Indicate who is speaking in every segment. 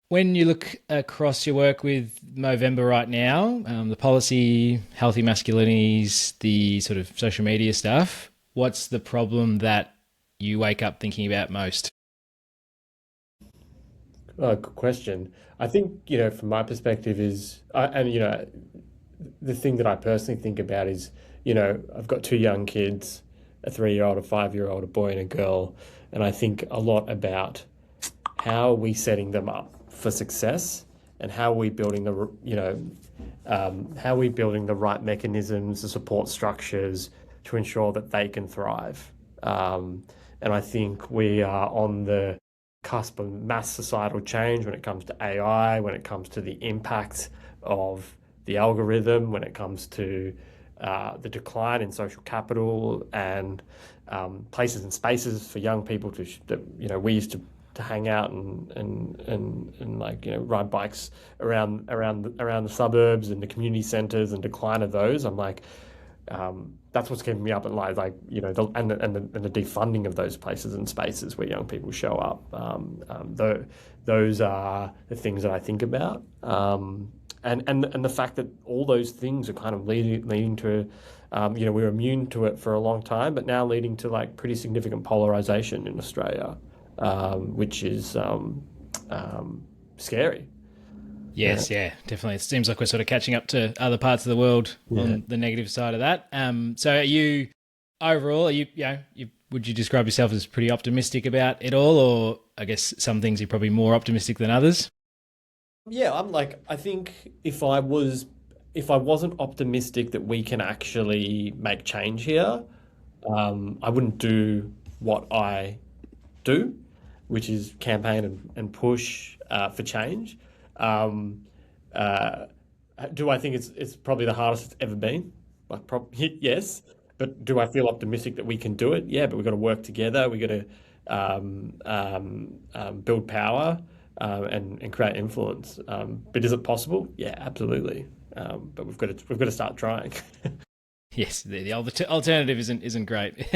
Speaker 1: When you look across your work with Movember right now, the policy, healthy masculinities, the sort of social media stuff, what's the problem that you wake up thinking about most?
Speaker 2: Good question. I think, from my perspective and the thing that I personally think about is, I've got two young kids, a 3-year-old, a 5-year-old, a boy and a girl, and I think a lot about how are we setting them up for success and how are we building how are we building the right mechanisms, the support structures to ensure that they can thrive. And I think we are on the cusp of mass societal change when it comes to AI, when it comes to the impact of the algorithm, when it comes to the decline in social capital and places and spaces for young people that we used to hang out and like ride bikes around the suburbs and the community centres and decline of those. I'm like, that's what's keeping me up at night, like the defunding of those places and spaces where young people show up. Those are the things that I think about, and the fact that all those things are kind of leading to, we were immune to it for a long time, but now leading to like pretty significant polarisation in Australia, which is scary. Yeah,
Speaker 1: Yes, yeah, definitely. It seems like we're sort of catching up to other parts of the world
Speaker 2: yeah.
Speaker 1: on the negative side of that. So are you overall, would you describe yourself as pretty optimistic about it all, or I guess some things you're probably more optimistic than others?
Speaker 2: Yeah, I'm like, I think if I wasn't optimistic that we can actually make change here, I wouldn't do what I do, which is campaign and push for change. Um, uh, do I think it's probably the hardest it's ever been? Like, yes, but do I feel optimistic that we can do it? Yeah, but we've got to work together. We've got to build power and create influence. But is it possible? Yeah, absolutely. But we've got to start trying.
Speaker 1: Yes, the alternative isn't great.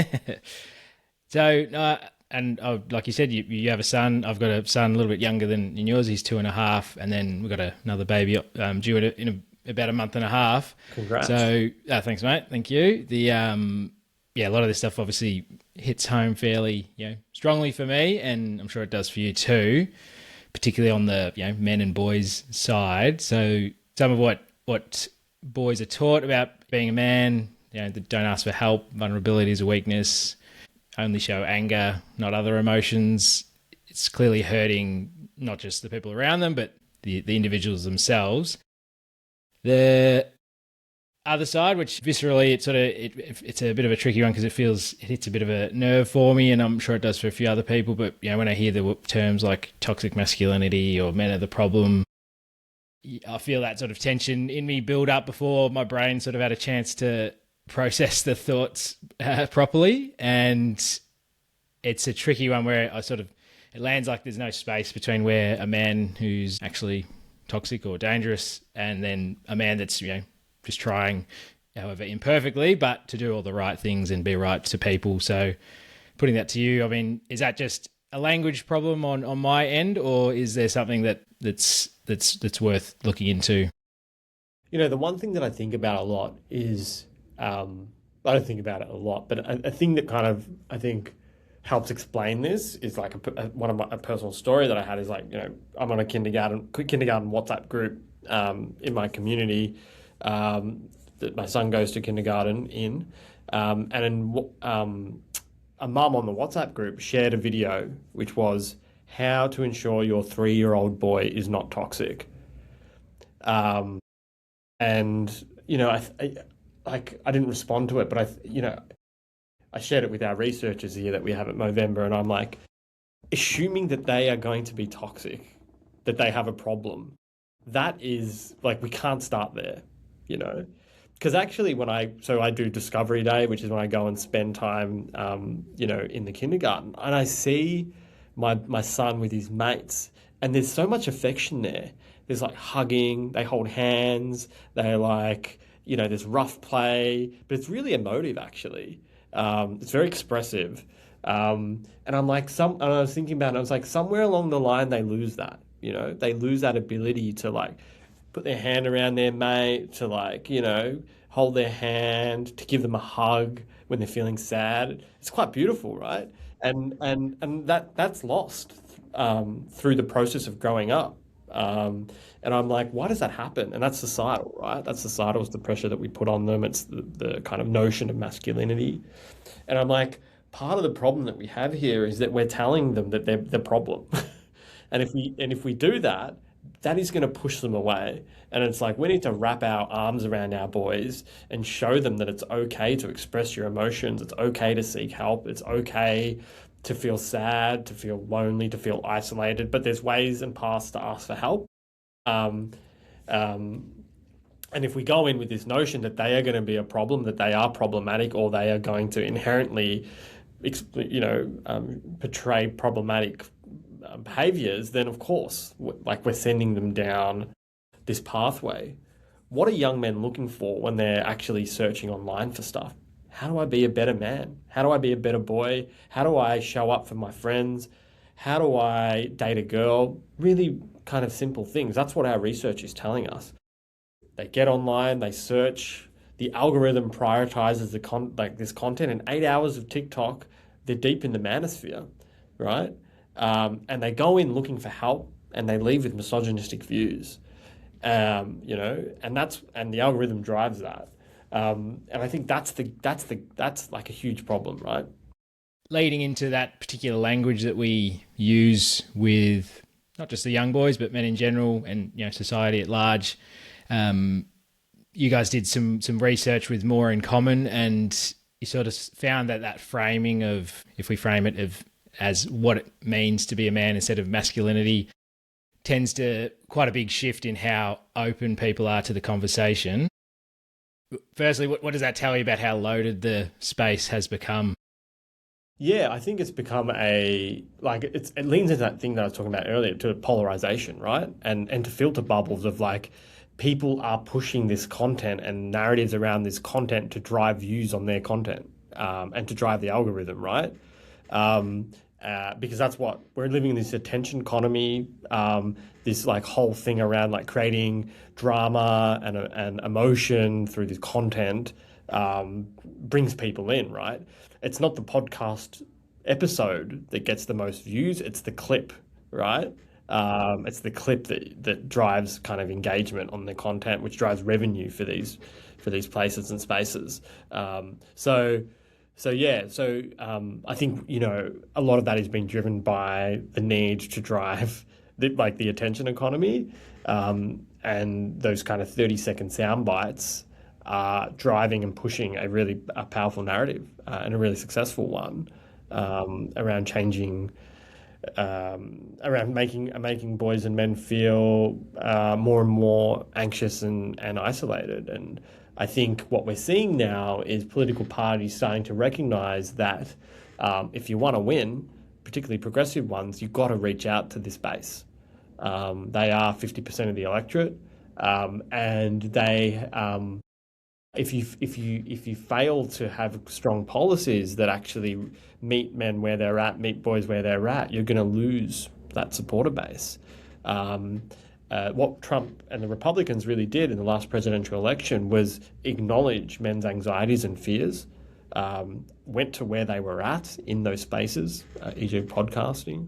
Speaker 1: So, and like you said, you have a son. I've got a son a little bit younger than yours. He's 2.5, and then we've got another baby due about a month and a half.
Speaker 2: Congrats.
Speaker 1: So, thanks, mate. Thank you. Yeah, a lot of this stuff obviously hits home fairly, strongly for me, and I'm sure it does for you too, particularly on the men and boys side. So, some of what boys are taught about being a man, that don't ask for help, vulnerability is a weakness, only show anger, not other emotions. It's clearly hurting not just the people around them, but the individuals themselves. The other side, which viscerally, it's a bit of a tricky one because it hits a bit of a nerve for me, and I'm sure it does for a few other people. But when I hear the terms like toxic masculinity or men are the problem, I feel that sort of tension in me build up before my brain sort of had a chance to process the thoughts properly. And it's a tricky one where it lands like there's no space between where a man who's actually toxic or dangerous and then a man that's, just trying, however imperfectly, but to do all the right things and be right to people. So putting that to you, I mean, is that just a language problem on my end, or is there something that's worth looking into?
Speaker 2: The one thing that I think about a lot is, I don't think about it a lot, but a thing that kind of I think helps explain this is like one of a personal story that I had is like, I'm on a kindergarten WhatsApp group in my community that my son goes to kindergarten in, a mum on the WhatsApp group shared a video which was how to ensure your 3-year-old boy is not toxic. Um, and I didn't respond to it, but I shared it with our researchers here that we have at Movember, and I'm like, assuming that they are going to be toxic, that they have a problem, that is like we can't start there, you know. Because actually, I do Discovery Day, which is when I go and spend time, in the kindergarten, and I see my son with his mates, and there's so much affection there. There's like hugging, they hold hands, they're like, there's rough play, but it's really emotive actually. It's very expressive. And I'm like, and I was thinking about it, I was like, somewhere along the line they lose that. You know, they lose that ability to like put their hand around their mate, to like, you know, hold their hand, to give them a hug when they're feeling sad. It's quite beautiful, right? And that's lost through the process of growing up. Um, and I'm like, why does that happen? And that's societal, right? That's societal. It's the pressure that we put on them. It's the kind of notion of masculinity. And I'm like, part of the problem that we have here is that we're telling them that they're the problem. And if we do that, that is going to push them away. And it's like we need to wrap our arms around our boys and show them that it's okay to express your emotions. It's okay to seek help. It's okay to feel sad, to feel lonely, to feel isolated. But there's ways and paths to ask for help. Um, um, and if we go in with this notion that they are going to be a problem, that they are problematic, or they are going to inherently, portray problematic behaviors, then of course, like we're sending them down this pathway. What are young men looking for when they're actually searching online for stuff? How do I be a better man? How do I be a better boy? How do I show up for my friends? How do I date a girl? Really kind of simple things. That's what our research is telling us. They get online, they search, the algorithm prioritizes this content. In 8 hours of TikTok, they're deep in the manosphere, right? And they go in looking for help, and they leave with misogynistic views, and the algorithm drives that, and I think that's like a huge problem, right?
Speaker 1: Leading into that particular language that we use with not just the young boys, but men in general, and society at large. You guys did some research with More in Common, and you sort of found that framing of, if we frame it as what it means to be a man instead of masculinity, tends to quite a big shift in how open people are to the conversation. Firstly, what does that tell you about how loaded the space has become?
Speaker 2: Yeah, I think it's become it leans into that thing that I was talking about earlier, to polarization, right? And to filter bubbles of like, people are pushing this content and narratives around this content to drive views on their content, and to drive the algorithm, right? Because that's what we're living in, this attention economy, this like whole thing around like creating drama and emotion through this content, brings people in, right? It's not the podcast episode that gets the most views, it's the clip, right? It's the clip that drives kind of engagement on the content, which drives revenue for these places and spaces. I think a lot of that is being driven by the need to drive the attention economy, and those kind of 30-second sound bites are driving and pushing a powerful narrative, and a really successful one, around changing. Around making boys and men feel more and more anxious and isolated. And I think what we're seeing now is political parties starting to recognize that, if you want to win, particularly progressive ones, you've got to reach out to this base. They are 50% of the electorate, and they if you fail to have strong policies that actually meet men where they're at, meet boys where they're at, you're going to lose that supporter base. What Trump and the Republicans really did in the last presidential election was acknowledge men's anxieties and fears, went to where they were at in those spaces, e.g. podcasting.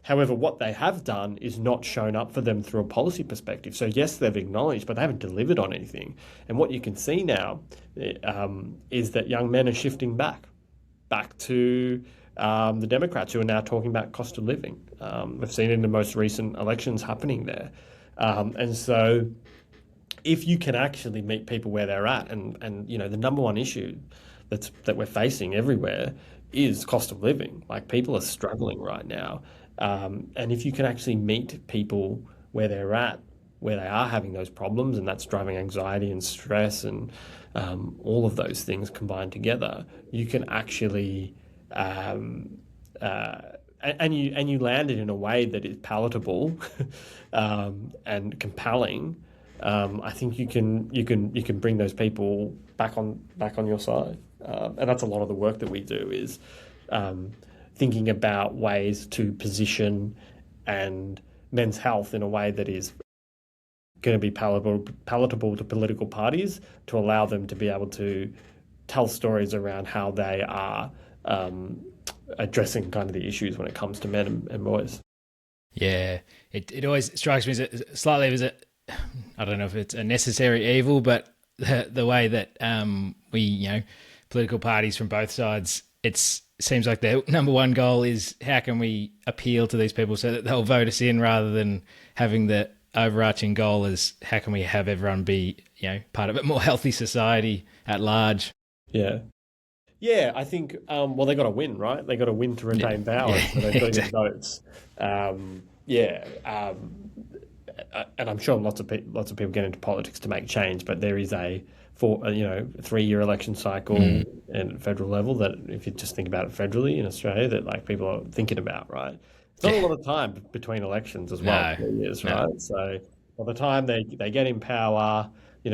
Speaker 2: However, what they have done is not shown up for them through a policy perspective. So yes, they've acknowledged, but they haven't delivered on anything. And what you can see now, is that young men are shifting back to the Democrats, who are now talking about cost of living. We've seen it in the most recent elections happening there. And so if you can actually meet people where they're at, and the number one issue that we're facing everywhere is cost of living. Like, people are struggling right now. And if you can actually meet people where they're at, where they are having those problems, and that's driving anxiety and stress and all of those things combined together, you can actually and you land it in a way that is palatable and compelling. I think you can bring those people back on your side, and that's a lot of the work that we do, is thinking about ways to position and men's health in a way that is going to be palatable to political parties, to allow them to be able to tell stories around how they are addressing kind of the issues when it comes to men and boys.
Speaker 1: Yeah, it always strikes me as slightly as I don't know if it's a necessary evil, but the way that we, political parties from both sides, it seems like their number one goal is how can we appeal to these people so that they'll vote us in, rather than having the overarching goal is how can we have everyone be, part of a more healthy society at large.
Speaker 2: Yeah. Yeah, I think, well, they got to win, right? They got to win to retain power, so they've got to get votes. And I'm sure lots of people get into politics to make change, but there is a 3-year election cycle at federal level that, if you just think about it federally in Australia, that like people are thinking about, right? It's not a lot of time between elections as well, 4 years, right? So by the time they get in power,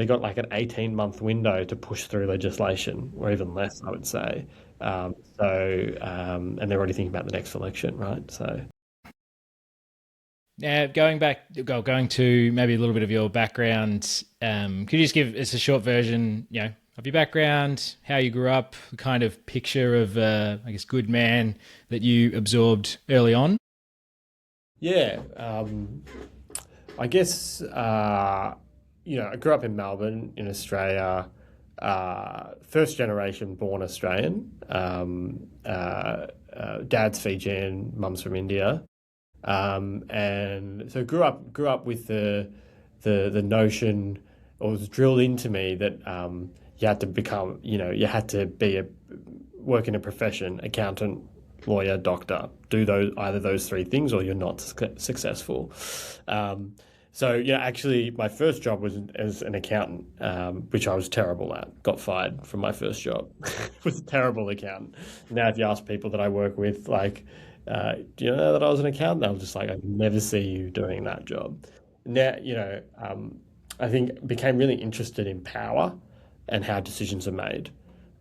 Speaker 2: got like an 18-month window to push through legislation, or even less, I would say. And they're already thinking about the next election, right? So.
Speaker 1: Now, going to maybe a little bit of your background, could you just give us a short version, of your background, how you grew up, the kind of picture of, I guess, good man that you absorbed early on?
Speaker 2: Yeah, I guess, I grew up in Melbourne in Australia, first generation born Australian, dad's Fijian, mum's from India. And so grew up with the notion, or was drilled into me, that you had to become, you had to work in a profession, accountant, lawyer, doctor, do either those three things, or you're not successful. So actually, my first job was as an accountant, which I was terrible at. Got fired from my first job. Was a terrible accountant. Now, if you ask people that I work with, like, do you know that I was an accountant? They'll just like, I never see you doing that job. Now, I think became really interested in power and how decisions are made,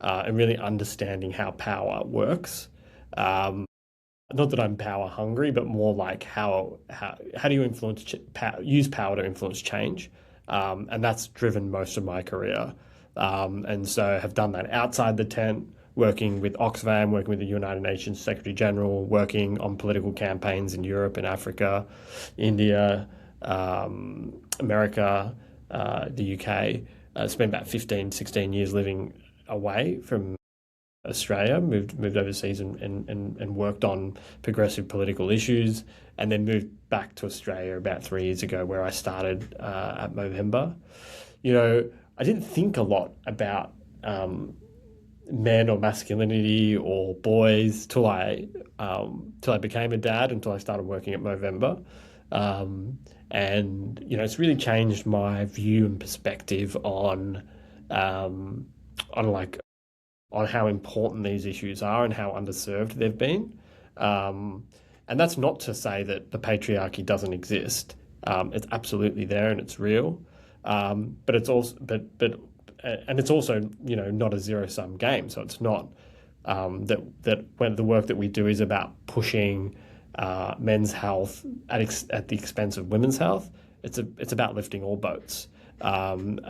Speaker 2: and really understanding how power works. Not that I'm power hungry, but more like how do you use power to influence change? And that's driven most of my career. And so have done that outside the tent, working with Oxfam, working with the United Nations Secretary General, working on political campaigns in Europe and Africa, India, America, the UK. Spent about 15, 16 years living away from Australia, moved overseas and worked on progressive political issues, and then moved back to Australia about 3 years ago, where I started at Movember. I didn't think a lot about men or masculinity or boys till I became a dad, until I started working at Movember. And it's really changed my view and perspective on how important these issues are and how underserved they've been. And that's not to say that the patriarchy doesn't exist. It's absolutely there and it's real. But it's also and it's also not a zero-sum game. So it's not that when the work that we do is about pushing men's health at the expense of women's health. It's about lifting all boats. And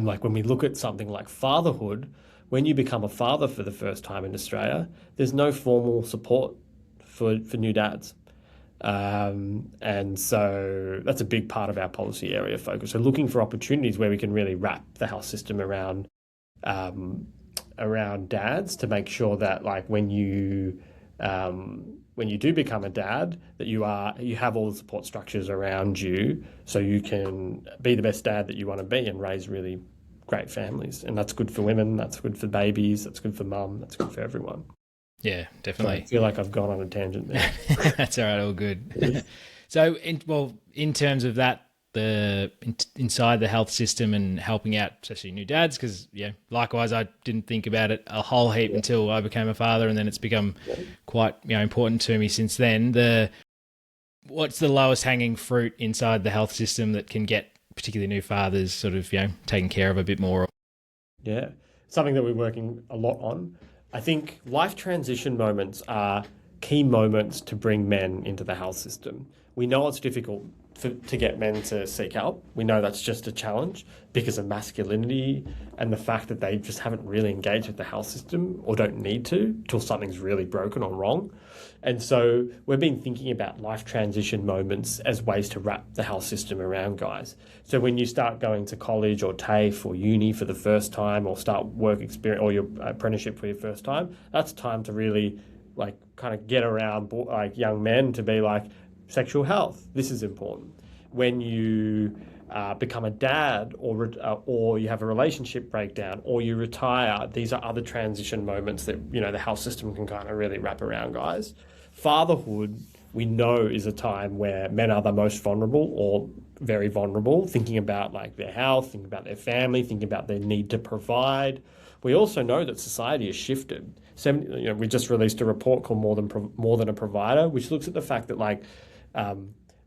Speaker 2: like when we look at something like fatherhood, when you become a father for the first time in Australia, there's no formal support for new dads. And so that's a big part of our policy area focus. So looking for opportunities where we can really wrap the health system around dads, to make sure that like when you do become a dad, that you have all the support structures around you, so you can be the best dad that you want to be and raise really great families. And that's good for women, that's good for babies, that's good for mum, that's good for everyone.
Speaker 1: Yeah, definitely.
Speaker 2: So I feel like I've gone on a tangent there.
Speaker 1: That's all right, all good. So, in terms of that, inside the health system and helping out, especially new dads, because likewise, I didn't think about it a whole heap until I became a father, and then it's become quite important to me since then. What's the lowest hanging fruit inside the health system that can get particularly new fathers sort of taken care of a bit more?
Speaker 2: Yeah, something that we're working a lot on. I think life transition moments are key moments to bring men into the health system. We know it's difficult to get men to seek help. We know that's just a challenge because of masculinity and the fact that they just haven't really engaged with the health system or don't need to till something's really broken or wrong. And so we've been thinking about life transition moments as ways to wrap the health system around guys. So when you start going to college or TAFE or uni for the first time, or start work experience or your apprenticeship for your first time, that's time to really like kind of get around like young men to be like, sexual health, this is important. When you become a dad, or you have a relationship breakdown, or you retire, these are other transition moments that the health system can kind of really wrap around guys. Fatherhood, we know, is a time where men are the most vulnerable or very vulnerable, thinking about like their health, thinking about their family, thinking about their need to provide. We also know that society has shifted. We just released a report called More Than a Provider, which looks at the fact that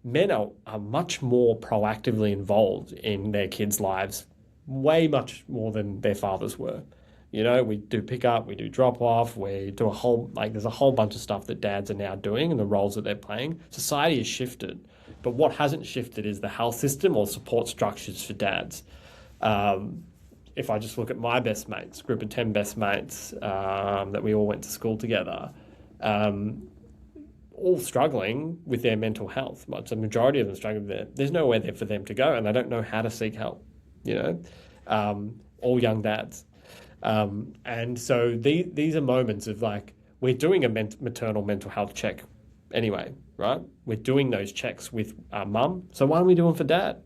Speaker 2: men are much more proactively involved in their kids' lives, way much more than their fathers were. We do pick up, we do drop off, we do there's a whole bunch of stuff that dads are now doing and the roles that they're playing. Society has shifted, but what hasn't shifted is the health system or support structures for dads. If I just look at my best mates, group of 10 best mates that we all went to school together, all struggling with their mental health. The majority of them struggling with it. There's nowhere there for them to go, and they don't know how to seek help. All young dads, and so these are moments of like, we're doing a maternal mental health check anyway, right? We're doing those checks with mum, so why aren't we doing for dad?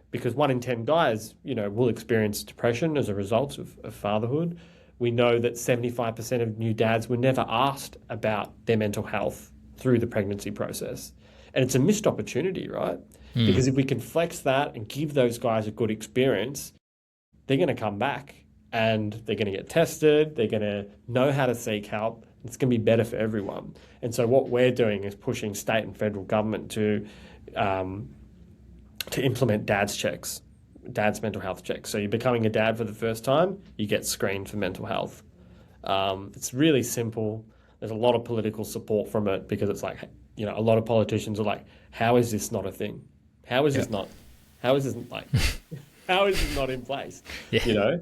Speaker 2: Because 1 in 10 guys, will experience depression as a result of fatherhood. We know that 75% of new dads were never asked about their mental health through the pregnancy process. And it's a missed opportunity, right? Because if we can flex that and give those guys a good experience, they're going to come back and they're going to get tested. They're going to know how to seek help. It's going to be better for everyone. And so what we're doing is pushing state and federal government to implement dad's mental health checks. So you're becoming a dad for the first time, you get screened for mental health. It's really simple. There's a lot of political support from it because it's like, a lot of politicians are like, how is this not a thing? How is this not in place? Yeah.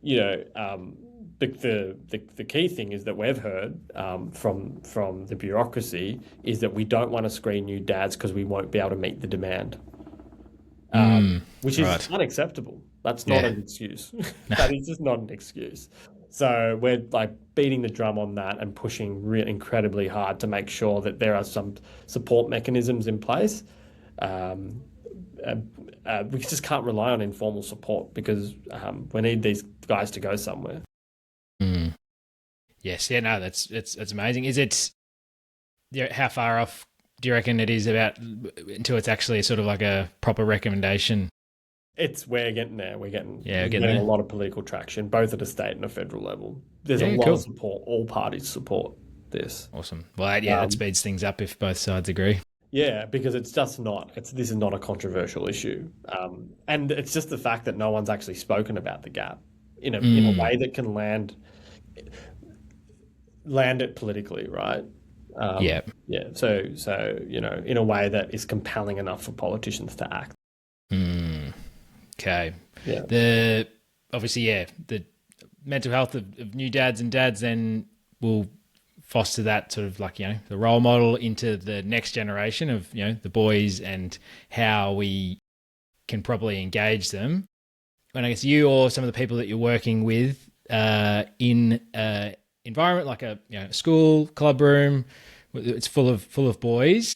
Speaker 2: The key thing is that we've heard from the bureaucracy is that we don't want to screen new dads because we won't be able to meet the demand. Which is unacceptable. That's not an excuse. That is just not an excuse. So we're like beating the drum on that and pushing incredibly hard to make sure that there are some support mechanisms in place. We just can't rely on informal support because we need these guys to go somewhere.
Speaker 1: Yes, yeah, no, that's amazing. Is it? How far off do you reckon it is until it's actually sort of like a proper recommendation?
Speaker 2: We're getting there. We're getting
Speaker 1: a
Speaker 2: lot of political traction, both at a state and a federal level. There's a lot of support. All parties support this.
Speaker 1: Awesome. Well, that speeds things up if both sides agree.
Speaker 2: Yeah, because it's just not. This is not a controversial issue, and it's just the fact that no one's actually spoken about the gap in a way that can land it politically, right? Yeah. So in a way that is compelling enough for politicians to act.
Speaker 1: Okay.
Speaker 2: Yeah.
Speaker 1: The mental health of new dads and dads then will foster that sort of like, the role model into the next generation of, the boys and how we can properly engage them. And I guess you or some of the people that you're working with in an environment like a school, club room, it's full of boys.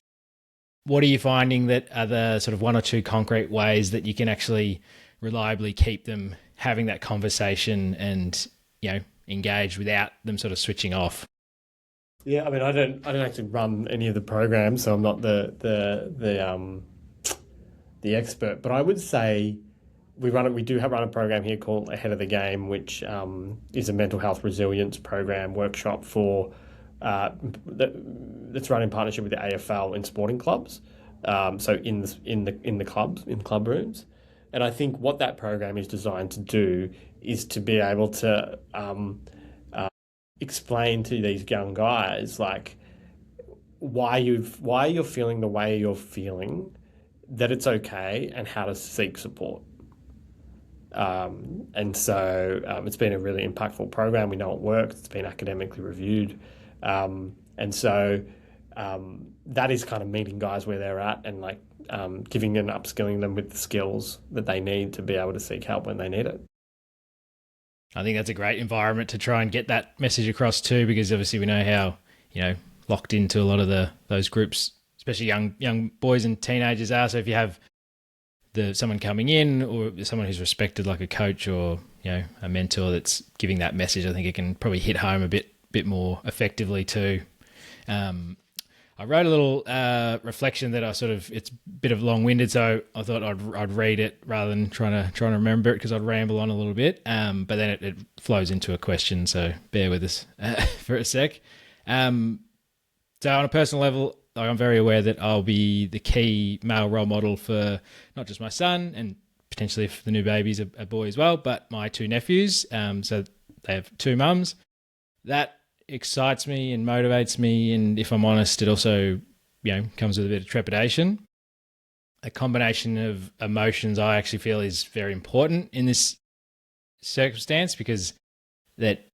Speaker 1: What are you finding that are the sort of 1 or 2 concrete ways that you can actually reliably keep them having that conversation and, engage without them sort of switching off?
Speaker 2: Yeah, I mean, I don't actually run any of the programs, so I'm not the expert. But I would say we do run a program here called Ahead of the Game, which is a mental health resilience program workshop for that's run in partnership with the AFL in sporting clubs. So in the clubs, in club rooms. And I think what that program is designed to do is to be able to explain to these young guys like why you're feeling the way you're feeling, that it's okay, and how to seek support. And so it's been a really impactful program. We know it works. It's been academically reviewed. And so that is kind of meeting guys where they're at, and like giving and upskilling them with the skills that they need to be able to seek help when they need it.
Speaker 1: I think that's a great environment to try and get that message across too, because obviously we know how, locked into a lot of those groups, especially young boys and teenagers are. So if you have someone coming in, or someone who's respected like a coach or a mentor that's giving that message, I think it can probably hit home a bit more effectively too. I wrote a little reflection that it's a bit of long-winded, so I thought I'd read it rather than trying to remember it, because I'd ramble on a little bit. But then it flows into a question, so bear with us for a sec. So on a personal level, I'm very aware that I'll be the key male role model for not just my son, and potentially if the new baby's a boy as well, but my two nephews. So they have two mums. That excites me and motivates me, and if I'm honest, it also comes with a bit of trepidation. A combination of emotions I actually feel is very important in this circumstance, because that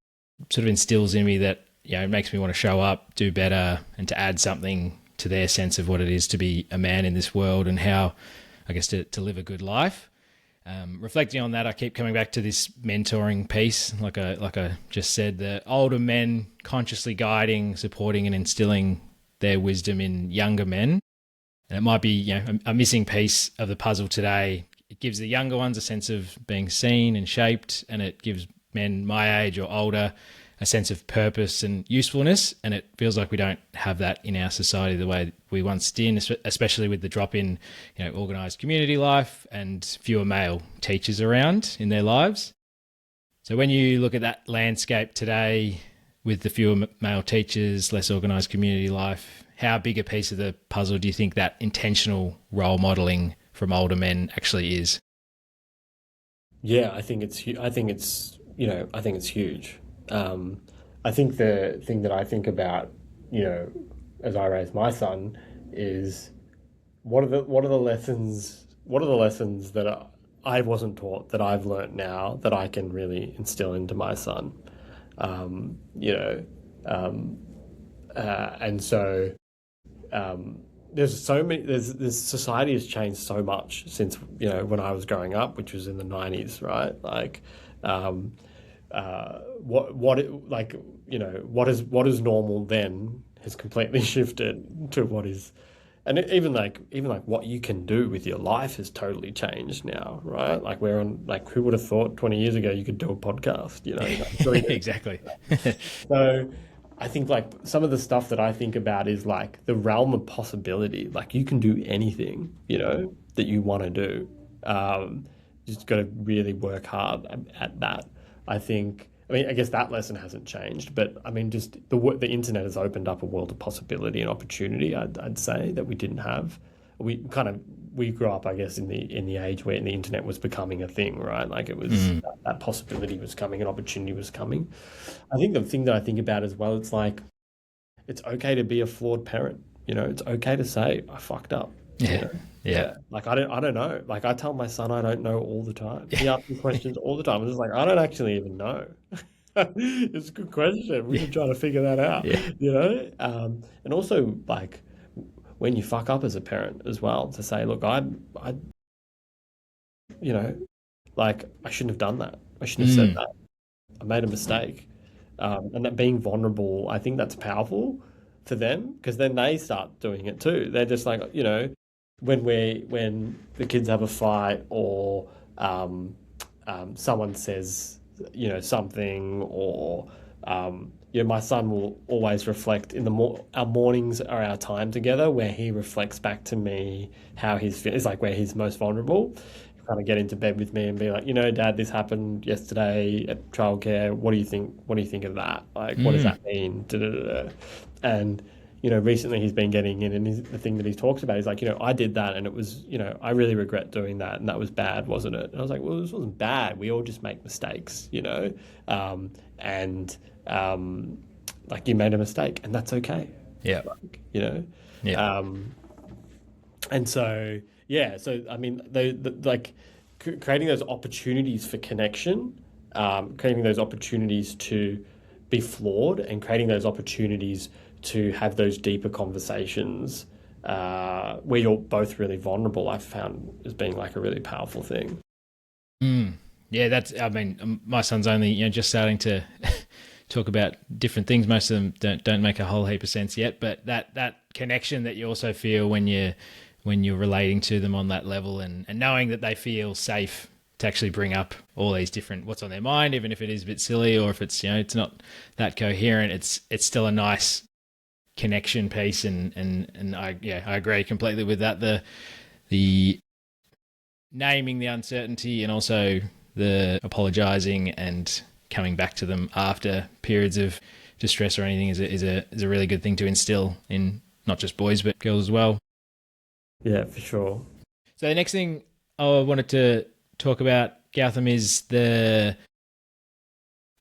Speaker 1: sort of instills in me that it makes me want to show up, do better, and to add something to their sense of what it is to be a man in this world, and how, I guess, to live a good life. Reflecting on that, I keep coming back to this mentoring piece. Like I just said, the older men consciously guiding, supporting, and instilling their wisdom in younger men. And it might be a missing piece of the puzzle today. It gives the younger ones a sense of being seen and shaped, and it gives men my age or older a sense of purpose and usefulness. And it feels like we don't have that in our society the way we once did, especially with the drop in, organised community life and fewer male teachers around in their lives. So when you look at that landscape today with the fewer male teachers, less organised community life, how big a piece of the puzzle do you think that intentional role modelling from older men actually is?
Speaker 2: Yeah, I think it's huge. I think the thing that I think about, as I raise my son, is what are the lessons that I wasn't taught, that I've learnt now, that I can really instill into my son. And so there's so many. There's society has changed so much since when I was growing up, which was in the 90s, right? Like, what is normal then has completely shifted to what is, and even like what you can do with your life has totally changed now, right? Like we're on, like, who would have thought 20 years ago you could do a podcast,
Speaker 1: Exactly.
Speaker 2: So I think like some of the stuff that I think about is like the realm of possibility. Like you can do anything, that you want to do. Just got to really work hard at that. I guess that lesson hasn't changed, but I mean, just the internet has opened up a world of possibility and opportunity. I'd say that we didn't have. We grew up, I guess, in the age where the internet was becoming a thing, right? Like it was that possibility was coming and opportunity was coming. I think the thing that I think about as well, it's like it's okay to be a flawed parent. It's okay to say I fucked up.
Speaker 1: Yeah.
Speaker 2: Like I don't know. Like I tell my son I don't know all the time. He asks me questions all the time. I'm just like, I don't actually even know. It's a good question. We should try to figure that out. And also like when you fuck up as a parent as well, to say, look, like I shouldn't have done that. I shouldn't have said that. I made a mistake. And that being vulnerable, I think that's powerful for them, because then they start doing it too. They're just like, when the kids have a fight, or someone says, something, or my son will always reflect in our mornings are our time together where he reflects back to me how he's feeling. It's like where he's most vulnerable. He'll kind of get into bed with me and be like, Dad, this happened yesterday at childcare. What do you think? What do you think of that? Like, what does that mean? Da-da-da-da. And recently he's been getting in, and the thing that he's talked about is like, I did that, and it was, I really regret doing that, and that was bad, wasn't it? And I was like, well, this wasn't bad. We all just make mistakes, like you made a mistake, and that's okay.
Speaker 1: Yeah.
Speaker 2: Like, you know.
Speaker 1: Yeah.
Speaker 2: And so, yeah, so I mean, like creating those opportunities for connection, creating those opportunities to be flawed, and creating those opportunities to have those deeper conversations where you're both really vulnerable, I've found as being like a really powerful thing.
Speaker 1: Yeah, I mean, my son's only, just starting to talk about different things. Most of them don't make a whole heap of sense yet, but that connection that you also feel when you're relating to them on that level, and knowing that they feel safe to actually bring up all these different what's on their mind, even if it is a bit silly, or if it's it's not that coherent, it's still a nice connection piece, and I agree completely with that. The naming the uncertainty, and also the apologizing and coming back to them after periods of distress or anything is a really good thing to instill in not just boys but girls as well.
Speaker 2: Yeah, for sure.
Speaker 1: So the next thing I wanted to talk about, Gautam, is the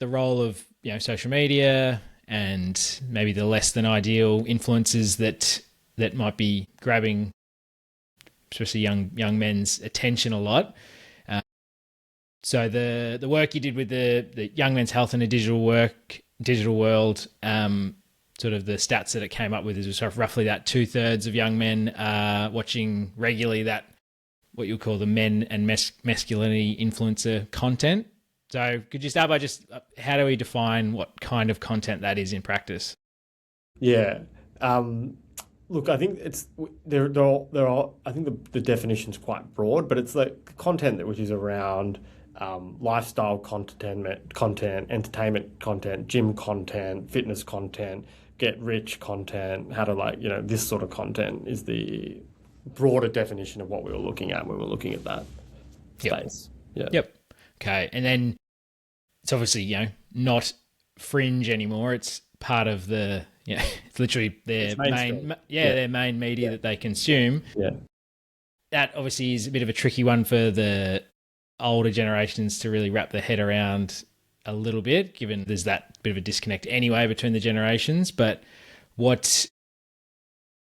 Speaker 1: role of social media and maybe the less than ideal influences that might be grabbing especially young men's attention a lot. So the work you did with the young men's health in a digital world, sort of the stats that it came up with is sort of roughly that 2/3 of young men are watching regularly that what you call the men and masculinity influencer content. So could you start by just how do we define what kind of content that is in practice?
Speaker 2: Yeah. Look, I think it's there are I think the definition's quite broad, but it's like content which is around lifestyle content, entertainment content, gym content, fitness content, get rich content, how to this sort of content is the broader definition of what we were looking at when we were looking at that space.
Speaker 1: Yep. Yep. Okay. And then it's obviously, not fringe anymore. It's part of the, it's literally their their main media that they consume.
Speaker 2: Yeah.
Speaker 1: That obviously is a bit of a tricky one for the older generations to really wrap their head around a little bit, given there's that bit of a disconnect anyway between the generations. But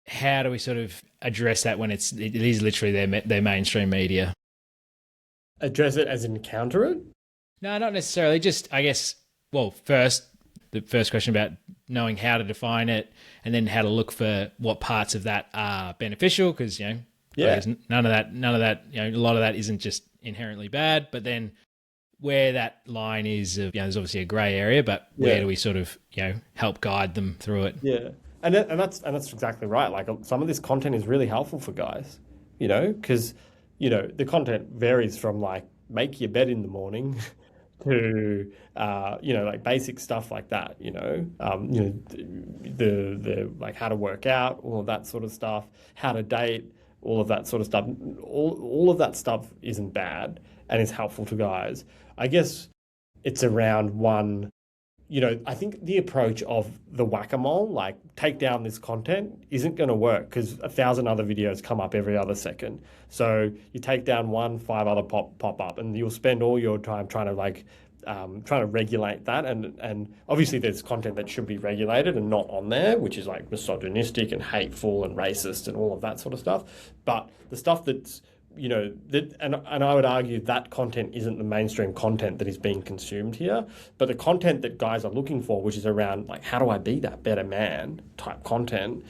Speaker 1: how do we sort of address that when it is literally their mainstream media?
Speaker 2: Address it as in counter it?
Speaker 1: No, not necessarily. Just, I guess, well, the first question about knowing how to define it, and then how to look for what parts of that are beneficial, because, none of that, a lot of that isn't just inherently bad, but then where that line is, there's obviously a grey area, but where do we sort of, help guide them through it?
Speaker 2: Yeah. And that's exactly right. Like some of this content is really helpful for guys, because, the content varies from like make your bed in the morning to, like basic stuff like that, the like how to work out, all of that sort of stuff, how to date, all of that sort of stuff. All of that stuff isn't bad and is helpful to guys. I guess it's around one. I think the approach of the whack-a-mole, like take down this content, isn't going to work because 1,000 other videos come up every other second. So you take down one, 5 other pop up, and you'll spend all your time trying to regulate that. And obviously there's content that should be regulated and not on there, which is like misogynistic and hateful and racist and all of that sort of stuff. But the stuff that's and I would argue that content isn't the mainstream content that is being consumed here, but the content that guys are looking for, which is around like how do I be that better man type content,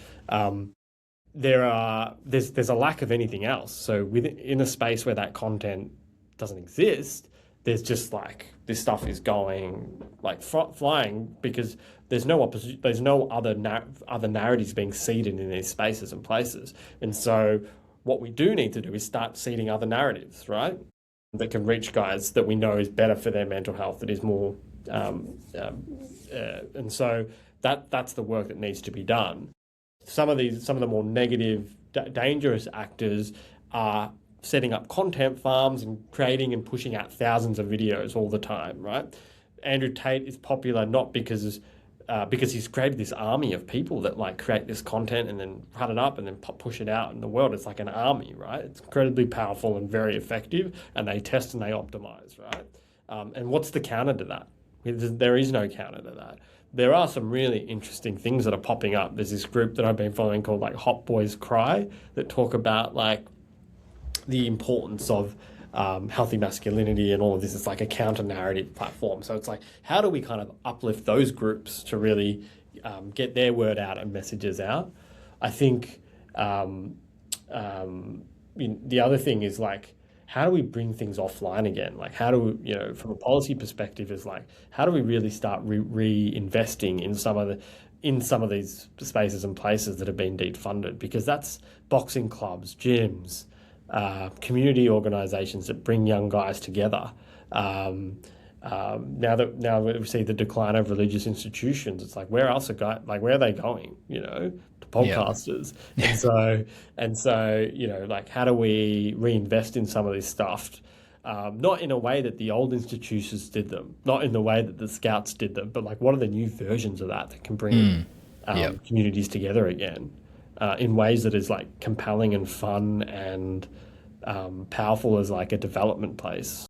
Speaker 2: there's a lack of anything else. So in a space where that content doesn't exist, there's just like this stuff is going like flying because there's no other narratives being seeded in these spaces and places, and so. What we do need to do is start seeding other narratives, right? That can reach guys that we know is better for their mental health, that is more, and so that's the work that needs to be done. Some of the more negative, dangerous actors are setting up content farms and creating and pushing out thousands of videos all the time, right? Andrew Tate is popular not because he's created this army of people that like create this content and then run it up and then push it out in the world. It's like an army, right? It's incredibly powerful and very effective, and they test and they optimize, right? And what's the counter to that? There is no counter to that. There are some really interesting things that are popping up. There's this group that I've been following called like Hot Boys Cry that talk about like the importance of healthy masculinity and all of this. It's like a counter narrative platform. So it's like, how do we kind of uplift those groups to really get their word out and messages out? I think the other thing is like, how do we bring things offline again? Like, how do we, from a policy perspective, is like, how do we really start reinvesting in some of these spaces and places that have been defunded? Because that's boxing clubs, gyms, community organisations that bring young guys together. Now we see the decline of religious institutions, it's like, where else where are they going? To podcasters. Yeah. And so like, how do we reinvest in some of this stuff? Not in a way that the old institutions did them, not in the way that the Scouts did them, but like, what are the new versions of that can bring communities together again in ways that is like compelling and fun and powerful as like a development place.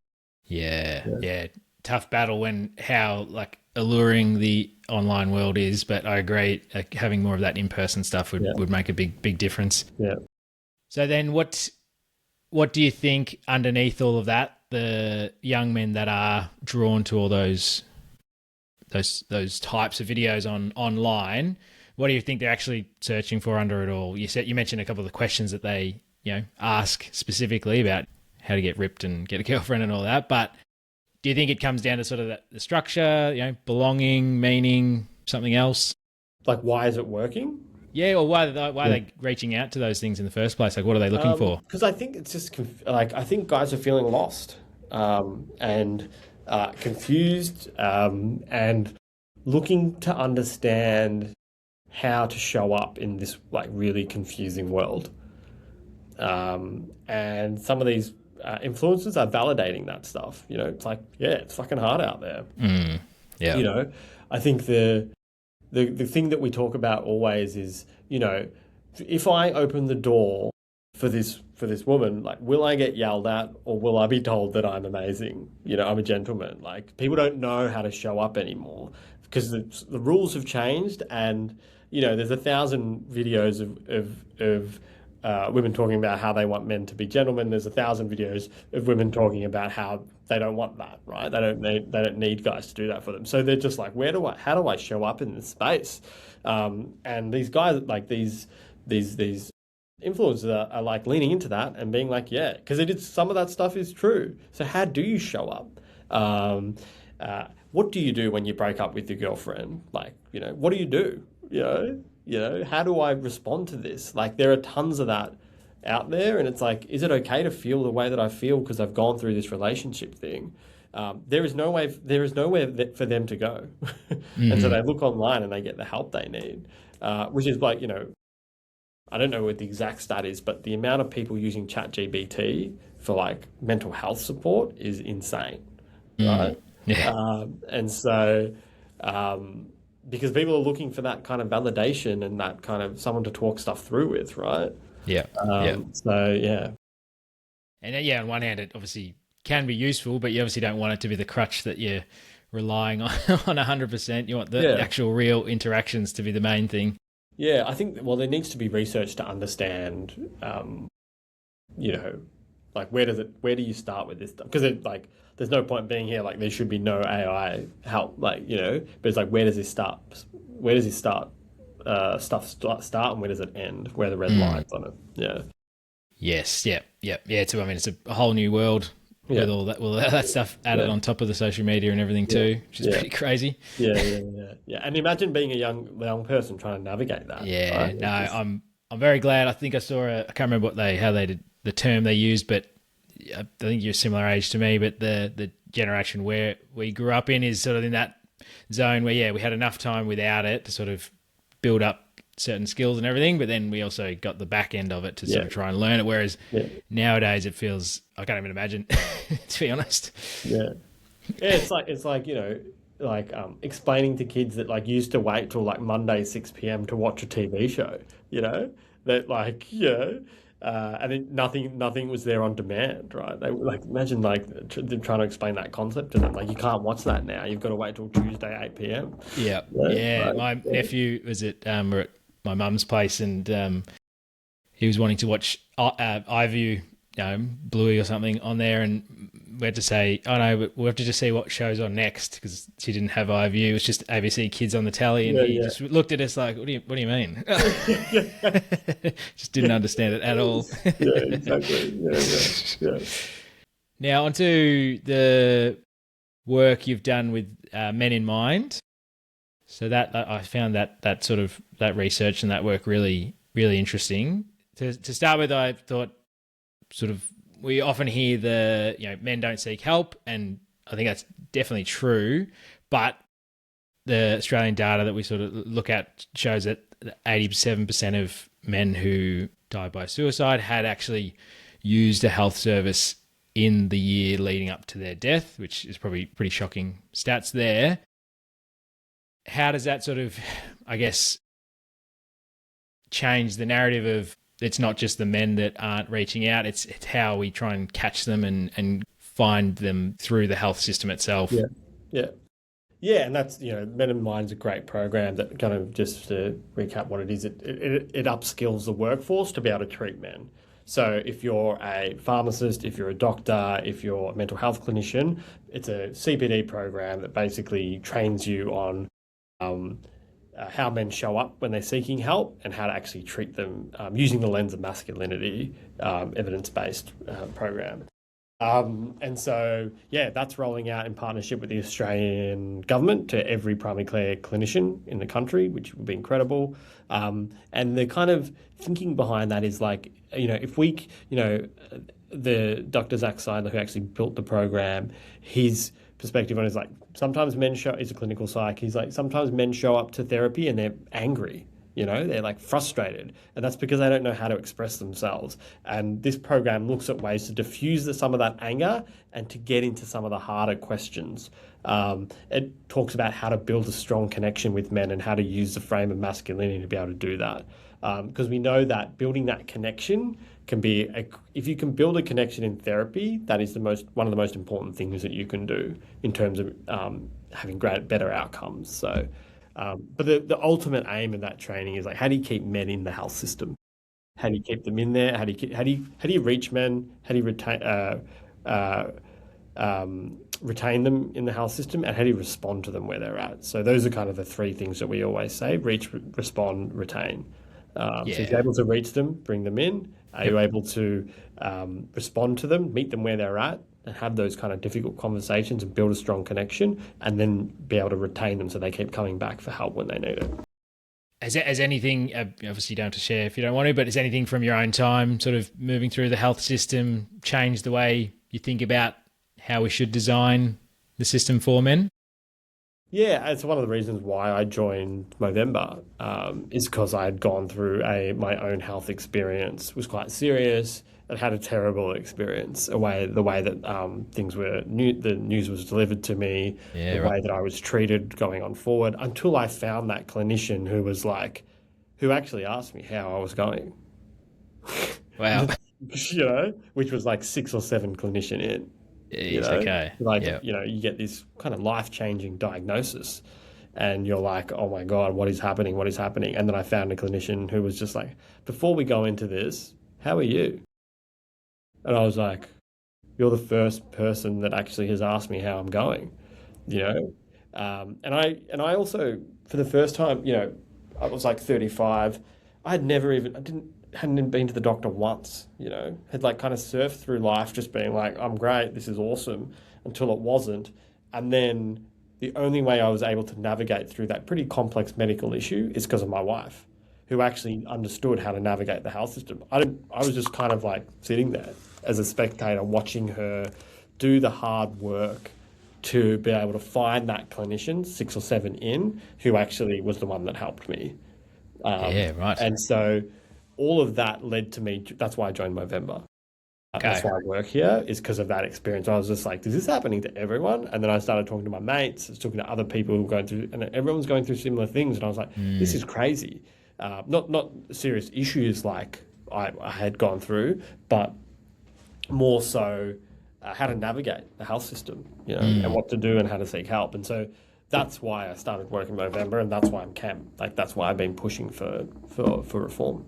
Speaker 1: Yeah. Tough battle when how like alluring the online world is, but I agree, like, having more of that in-person stuff would make a big difference.
Speaker 2: Yeah.
Speaker 1: So then what do you think underneath all of that, the young men that are drawn to all those types of videos online, what do you think they're actually searching for under it all? You mentioned a couple of the questions that they ask specifically about how to get ripped and get a girlfriend and all that, but do you think it comes down to sort of the structure, belonging, meaning, something else?
Speaker 2: Like, why is it working?
Speaker 1: Yeah, or why are they reaching out to those things in the first place? Like, what are they looking for?
Speaker 2: Because I think it's just I think guys are feeling lost and confused and looking to understand how to show up in this like really confusing world. And some of these influencers are validating that stuff. It's like, it's fucking hard out there.
Speaker 1: Yeah.
Speaker 2: I think the thing that we talk about always is, if I open the door for this woman, like, will I get yelled at or will I be told that I'm amazing? I'm a gentleman. Like, people don't know how to show up anymore because the rules have changed, and there's 1,000 videos of women talking about how they want men to be gentlemen. There's 1,000 videos of women talking about how they don't want that, right? They don't need guys to do that for them. So they're just like, how do I show up in this space? And these guys, like these influencers are like leaning into that and being like, because some of that stuff is true. So how do you show up? What do you do when you break up with your girlfriend? Like, what do you do? How do I respond to this? Like, there are tons of that out there, and it's like, is it okay to feel the way that I feel because I've gone through this relationship thing? There is nowhere for them to go. And so they look online and they get the help they need, which is like, I don't know what the exact stat is, but the amount of people using ChatGPT for like mental health support is insane, right?
Speaker 1: Yeah.
Speaker 2: And so, because people are looking for that kind of validation and that kind of someone to talk stuff through with, right?
Speaker 1: Yeah.
Speaker 2: So, yeah.
Speaker 1: And on one hand, it obviously can be useful, but you obviously don't want it to be the crutch that you're relying on 100%. You want the actual real interactions to be the main thing.
Speaker 2: Yeah, I think, there needs to be research to understand, like, where do you start with this stuff? Because there's no point being here, like, there should be no AI help, like, but it's like, where does this start? Where does this start and where does it end? Where are the red lines on it? Yeah.
Speaker 1: Yes. Yeah. It's a whole new world with all that stuff added on top of the social media and everything too, which is pretty crazy.
Speaker 2: Yeah. And imagine being a young person trying to navigate that.
Speaker 1: Yeah.
Speaker 2: Right?
Speaker 1: No, I'm very glad. I think I saw I can't remember how they did the term they used, but I think you're a similar age to me, but the generation where we grew up in is sort of in that zone where, we had enough time without it to sort of build up certain skills and everything, but then we also got the back end of it to sort of try and learn it. Whereas nowadays it feels, I can't even imagine, to be honest.
Speaker 2: Yeah. It's like, explaining to kids that like used to wait till like Monday, 6 p.m. to watch a TV show, that like, And nothing was there on demand, right? They like imagine like them trying to explain that concept to them. Like you can't watch that now. You've got to wait till Tuesday 8 p.m.
Speaker 1: Yeah,
Speaker 2: Yeah,
Speaker 1: yeah.
Speaker 2: right.
Speaker 1: My
Speaker 2: Yeah.
Speaker 1: nephew was we're at my mum's place, and he was wanting to watch iView, Bluey or something on there, and we had to say, "Oh no, but we'll have to just see what show's on next," because she didn't have iView. It was just ABC Kids on the telly, and
Speaker 2: Yeah,
Speaker 1: he
Speaker 2: yeah.
Speaker 1: just looked at us like, What do you mean?"
Speaker 2: Yeah,
Speaker 1: Just didn't understand it at all.
Speaker 2: yeah, exactly. Yeah, yeah, yeah.
Speaker 1: Now onto the work you've done with Men in Mind. So that I found that sort of that research and that work really really interesting. To start with, I thought sort of we often hear men don't seek help, and I think that's definitely true. But the Australian data that we sort of look at shows that 87% of men who died by suicide had actually used a health service in the year leading up to their death, which is probably pretty shocking stats there. How does that sort of, I guess, change the narrative of it's not just the men that aren't reaching out, it's how we try and catch them and find them through the health system itself?
Speaker 2: Yeah, yeah. Yeah, and that's, Men in Mind's a great program that kind of, just to recap what it is, it upskills the workforce to be able to treat men. So if you're a pharmacist, if you're a doctor, if you're a mental health clinician, it's a CPD program that basically trains you on how men show up when they're seeking help and how to actually treat them using the lens of masculinity, evidence-based program. And so, yeah, that's rolling out in partnership with the Australian government to every primary care clinician in the country, which would be incredible. And the kind of thinking behind that is like, if we, the Dr. Zach Seidler, who actually built the program, his perspective on it is like, sometimes he's a clinical psych, he's like, sometimes men show up to therapy and they're angry. They're like frustrated, and that's because they don't know how to express themselves. And this program looks at ways to diffuse some of that anger and to get into some of the harder questions. It talks about how to build a strong connection with men and how to use the frame of masculinity to be able to do that. Because we know that building that connection can be, if you can build a connection in therapy, that is one of the most important things that you can do in terms of having better outcomes. So. But the ultimate aim of that training is like, how do you keep men in the health system? How do you keep them in there? How do you reach men? How do you retain them in the health system? And how do you respond to them where they're at? So those are kind of the three things that we always say: reach, respond, retain. So if you're able to reach them, bring them in. Are you able to respond to them, meet them where they're at, and have those kind of difficult conversations and build a strong connection, and then be able to retain them so they keep coming back for help when they need it.
Speaker 1: Has anything, obviously you don't have to share if you don't want to, but has anything from your own time sort of moving through the health system changed the way you think about how we should design the system for men?
Speaker 2: Yeah, it's one of the reasons why I joined Movember, is because I had gone through my own health experience. It was quite serious. It had a terrible experience, the way that things were, the news was delivered to me, way that I was treated going on forward, until I found that clinician who actually asked me how I was going.
Speaker 1: Wow.
Speaker 2: Which was like 6 or 7 clinician in.
Speaker 1: Okay.
Speaker 2: You get this kind of life-changing diagnosis and you're like, oh my God, what is happening? What is happening? And then I found a clinician who was just like, before we go into this, how are you? And I was like, you're the first person that actually has asked me how I'm going, And I also, for the first time, I was like 35. hadn't even been to the doctor once, had like kind of surfed through life just being like, I'm great, this is awesome, until it wasn't. And then the only way I was able to navigate through that pretty complex medical issue is because of my wife, who actually understood how to navigate the health system. I was just kind of like sitting there as a spectator watching her do the hard work to be able to find that clinician, 6 or 7 in, who actually was the one that helped me.
Speaker 1: Right.
Speaker 2: And so all of that led to me, that's why I joined Movember. That's why I work here, is because of that experience. I was just like, is this happening to everyone? And then I started talking to my mates, I was talking to other people who were going through, and everyone's going through similar things. And I was like, this is crazy. Not serious issues like I had gone through, but more so how to navigate the health system, and what to do and how to seek help. And so that's why I started working Movember, and that's why I'm camp. Like that's why I've been pushing for reform.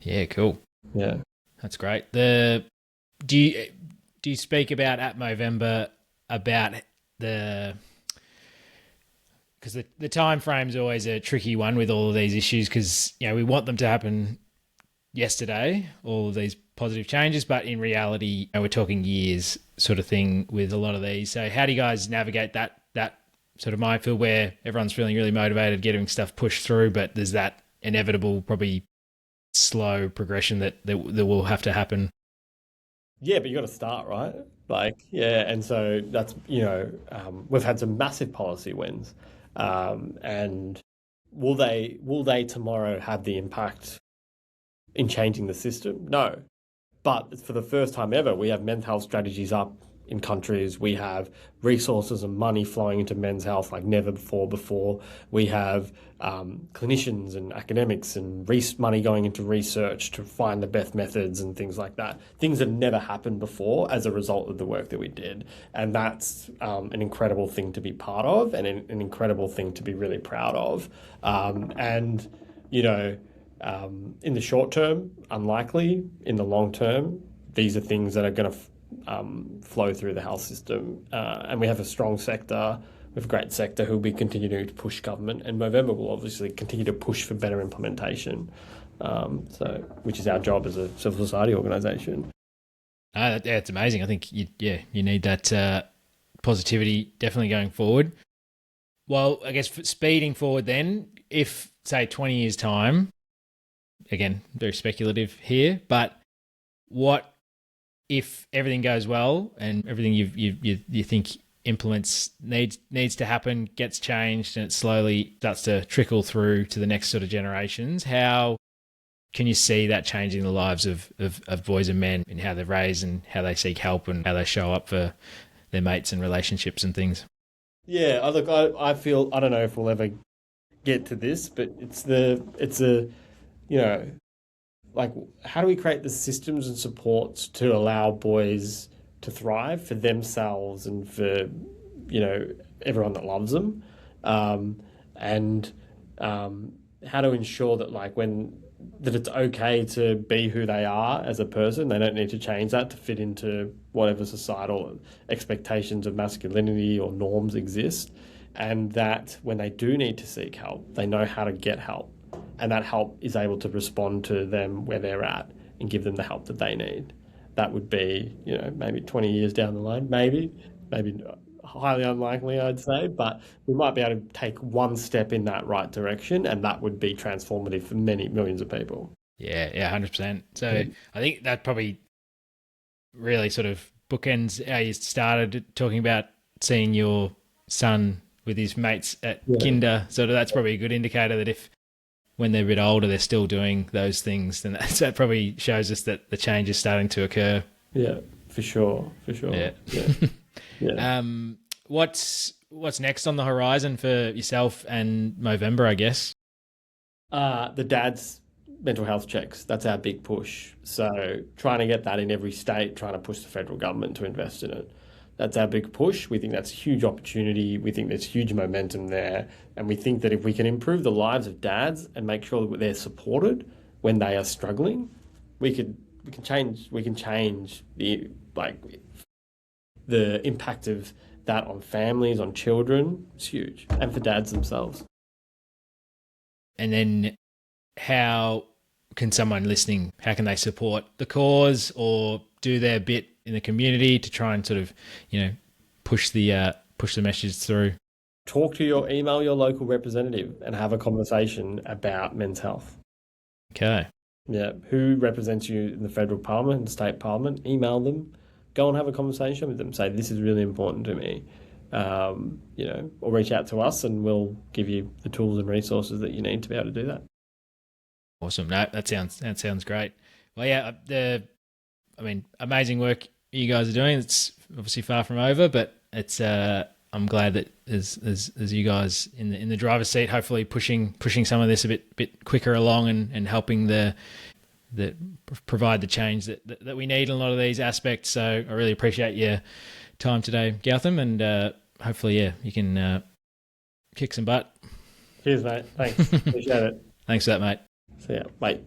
Speaker 1: Yeah, cool.
Speaker 2: Yeah,
Speaker 1: that's great. Do you speak about at Movember about because the time frame's always a tricky one with all of these issues, because we want them to happen yesterday, all of these positive changes, but in reality, we're talking years sort of thing with a lot of these. So how do you guys navigate that sort of minefield where everyone's feeling really motivated, getting stuff pushed through, but there's that inevitable, probably slow progression that will have to happen?
Speaker 2: Yeah, but you got to start, right? And so that's, we've had some massive policy wins. And will they tomorrow have the impact in changing the system? No. But for the first time ever, we have men's health strategies up in countries. We have resources and money flowing into men's health like never before. We have clinicians and academics and money going into research to find the best methods and things like that. Things that never happened before as a result of the work that we did. And that's an incredible thing to be part of, and an incredible thing to be really proud of. In the short term, unlikely. In the long term, these are things that are going to flow through the health system. And we have a strong sector, we have a great sector who will be continuing to push government, and Movember will obviously continue to push for better implementation, which is our job as a civil society organisation.
Speaker 1: Yeah, it's amazing. I think you need that positivity definitely going forward. Well, I guess speeding forward then, if, say, 20 years' time, again, very speculative here, but what if everything goes well and everything you think implements needs to happen gets changed, and it slowly starts to trickle through to the next sort of generations? How can you see that changing the lives of boys and men in how they're raised and how they seek help and how they show up for their mates and relationships and things?
Speaker 2: Yeah, I feel, I don't know if we'll ever get to this, but how do we create the systems and supports to allow boys to thrive for themselves and for, everyone that loves them? And how to ensure that that it's okay to be who they are as a person. They don't need to change that to fit into whatever societal expectations of masculinity or norms exist. And that when they do need to seek help, they know how to get help. And that help is able to respond to them where they're at and give them the help that they need. That would be, maybe 20 years down the line, maybe highly unlikely, I'd say, but we might be able to take one step in that right direction, and that would be transformative for many millions of people.
Speaker 1: Yeah, 100%. So I think that probably really sort of bookends how you started talking about seeing your son with his mates at kinder. So that's probably a good indicator that if when they're a bit older they're still doing those things, then that probably shows us that the change is starting to occur.
Speaker 2: Yeah, for sure. Yeah. Yeah.
Speaker 1: What's next on the horizon for yourself and Movember, I guess?
Speaker 2: The dad's mental health checks. That's our big push. So trying to get that in every state, trying to push the federal government to invest in it. That's our big push. We think that's a huge opportunity. We think there's huge momentum there. And we think that if we can improve the lives of dads and make sure that they're supported when they are struggling, we can change the impact of that on families, on children. It's huge. And for dads themselves.
Speaker 1: And then how can someone listening, how can they support the cause or do their bit in the community to try and sort of, push the message through?
Speaker 2: Email your local representative and have a conversation about men's health.
Speaker 1: Okay.
Speaker 2: Yeah. Who represents you in the federal parliament and state parliament? Email them. Go and have a conversation with them. Say, this is really important to me. Or reach out to us and we'll give you the tools and resources that you need to be able to do that.
Speaker 1: Awesome. No, that sounds great. Well, yeah, amazing work you guys are doing. It's obviously far from over, but it's I'm glad that as you guys in the driver's seat, hopefully pushing some of this a bit quicker along and helping the that provide the change that we need in a lot of these aspects. So I really appreciate your time today, Gautam, and hopefully, you can kick some butt.
Speaker 2: Cheers, mate. Thanks. Appreciate it.
Speaker 1: Thanks for that, mate.
Speaker 2: See ya. Bye.